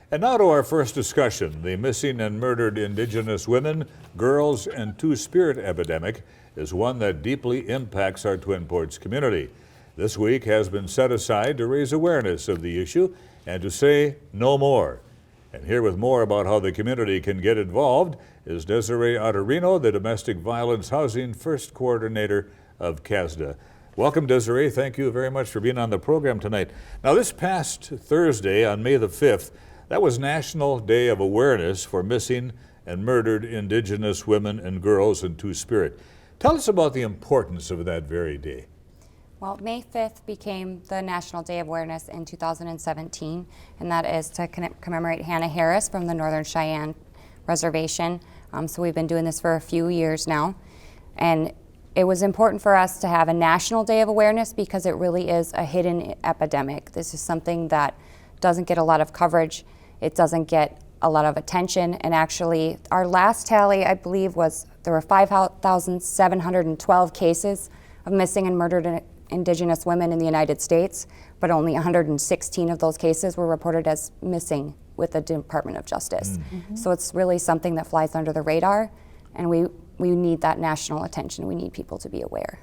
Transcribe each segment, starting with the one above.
And now to our first discussion. The missing and murdered Indigenous women, girls, and Two-Spirit epidemic is one that deeply impacts our Twin Ports community. This week has been set aside to raise awareness of the issue and to say no more. And here with more about how the community can get involved is Desiree Otterino, the Domestic Violence Housing First Coordinator of CASDA. Welcome, Desiree. Thank you very much for being on the program tonight. Now, this past Thursday on May the 5th, that was National Day of Awareness for Missing and Murdered Indigenous Women and Girls and Two-Spirit. Tell us about the importance of that very day. Well, May 5th became the National Day of Awareness in 2017, and that is to commemorate Hannah Harris from the Northern Cheyenne Reservation. So we've been doing this for a few years now. And it was important for us to have a National Day of Awareness because it really is a hidden epidemic. This is something that doesn't get a lot of coverage. It doesn't get a lot of attention. And actually, our last tally, I believe, was there were 5,712 cases of missing and murdered Indigenous women in the United States, but only 116 of those cases were reported as missing with the Department of Justice. So it's really something that flies under the radar, and we need that national attention. We need people to be aware.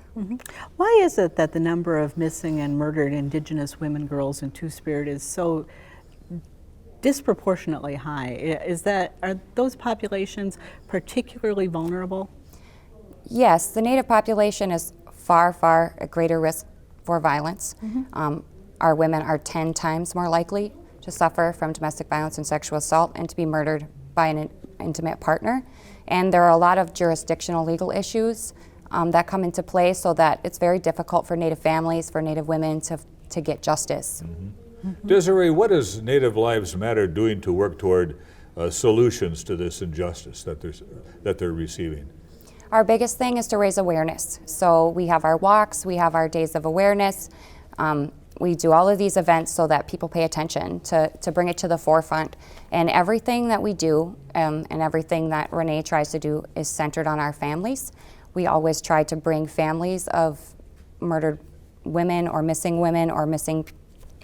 Why is it that the number of missing and murdered Indigenous women, girls, and Two-Spirit is so disproportionately high? Are those populations particularly vulnerable? Yes, the Native population is far at greater risk for violence. Our women are 10 times more likely to suffer from domestic violence and sexual assault and to be murdered by an intimate partner. And there are a lot of jurisdictional legal issues that come into play, so that it's very difficult for Native families, for Native women to get justice. Desiree, what is Native Lives Matter doing to work toward solutions to this injustice that they're receiving? Our biggest thing is to raise awareness. So we have our walks, we have our days of awareness. We do all of these events so that people pay attention, to bring it to the forefront. And everything that we do and everything that Rene tries to do is centered on our families. We always try to bring families of murdered women or missing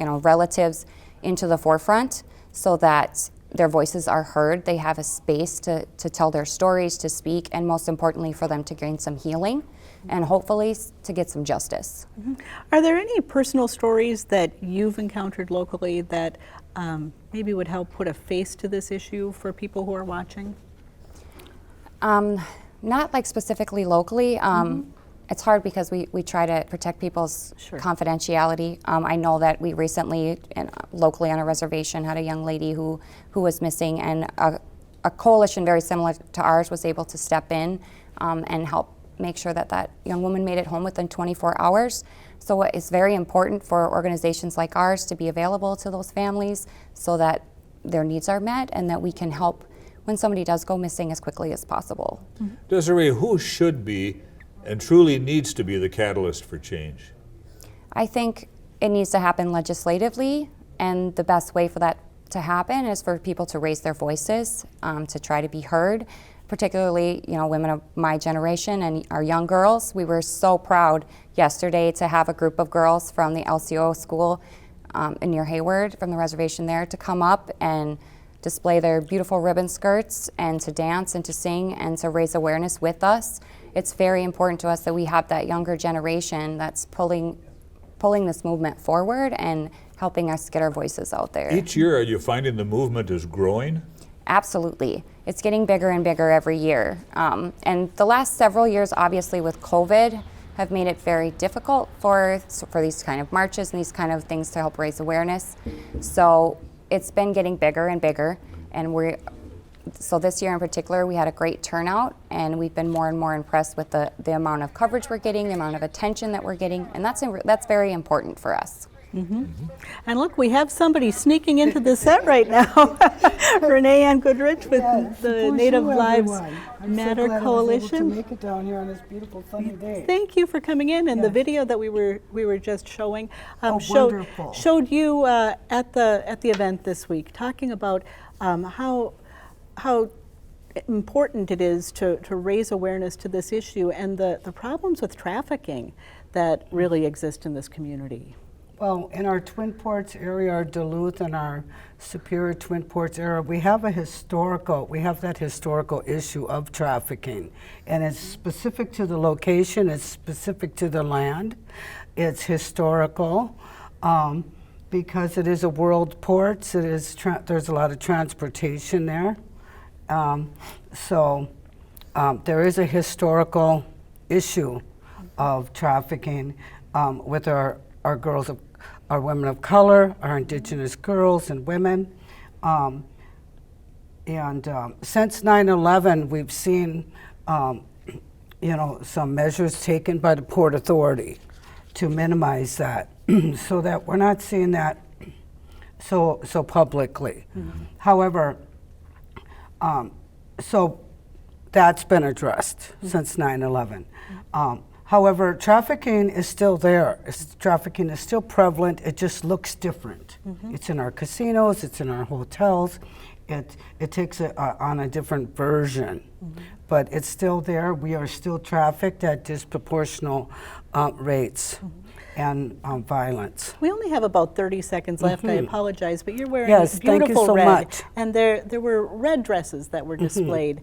relatives into the forefront so that their voices are heard. They have a space to tell their stories, to speak, and most importantly for them to gain some healing and hopefully to get some justice. Are there any personal stories that you've encountered locally that maybe would help put a face to this issue for people who are watching? Not like specifically locally. It's hard because we try to protect people's confidentiality. I know that we recently, locally on a reservation, had a young lady who was missing, and a coalition very similar to ours was able to step in and help make sure that young woman made it home within 24 hours. So it's very important for organizations like ours to be available to those families so that their needs are met and that we can help when somebody does go missing as quickly as possible. Desiree, who should be and truly needs to be the catalyst for change? I think it needs to happen legislatively, and the best way for that to happen is for people to raise their voices, to try to be heard, particularly women of my generation and our young girls. We were so proud yesterday to have a group of girls from the LCO school near Hayward, from the reservation there, to come up and display their beautiful ribbon skirts and to dance and to sing and to raise awareness with us. It's very important to us that we have that younger generation that's pulling this movement forward and helping us get our voices out there. Each year, are you finding the movement is growing? Absolutely. It's getting bigger and bigger every year. And the last several years, obviously with COVID, have made it very difficult for these kind of marches and these kind of things to help raise awareness. So it's been getting bigger and bigger, and so this year in particular, we had a great turnout, and we've been more and more impressed with the amount of coverage we're getting, the amount of attention that we're getting, and that's very important for us. And look, we have somebody sneaking into the set right now. Rene Ann Goodrich with the Native Lives Matter Coalition. To make it down here on this beautiful sunny day. Thank you for coming in. And the video that we were just showing showed you at the event this week, talking about how important it is to raise awareness to this issue and the problems with trafficking that really exist in this community. Well, in our Twin Ports area, our Duluth and our Superior Twin Ports area, we have that historical issue of trafficking. And it's specific to the location, it's specific to the land, it's historical, because it is a world port, there's a lot of transportation there. There is a historical issue of trafficking with our girls, our women of color, our Indigenous girls and women. Since 9/11, we've seen some measures taken by the Port Authority to minimize that so that we're not seeing that so publicly. Mm-hmm. However, so that's been addressed since 9/11. However, trafficking is still there. Trafficking is still prevalent. It just looks different. Mm-hmm. It's in our casinos. It's in our hotels. It takes on a different version, mm-hmm. but it's still there. We are still trafficked at disproportional rates. Mm-hmm. And violence. We only have about 30 seconds left. Mm-hmm. I apologize, but you're wearing yes, beautiful thank you so red. Much. And there were red dresses that were displayed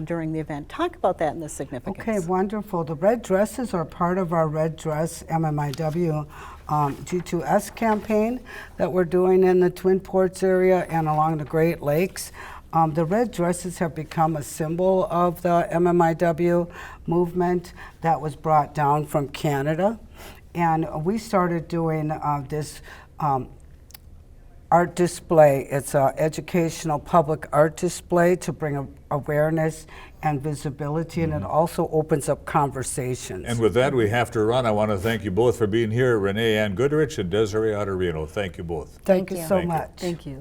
during the event. Talk about that and the significance. Okay, wonderful. The red dresses are part of our Red Dress MMIWg2 campaign that we're doing in the Twin Ports area and along the Great Lakes. The red dresses have become a symbol of the MMIW movement that was brought down from Canada. And we started doing this art display. It's an educational public art display to bring awareness and visibility, and it also opens up conversations. And with that, we have to run. I want to thank you both for being here, Rene Ann Goodrich and Desiree Otterino. Thank you both. Thank you so much. Thank you.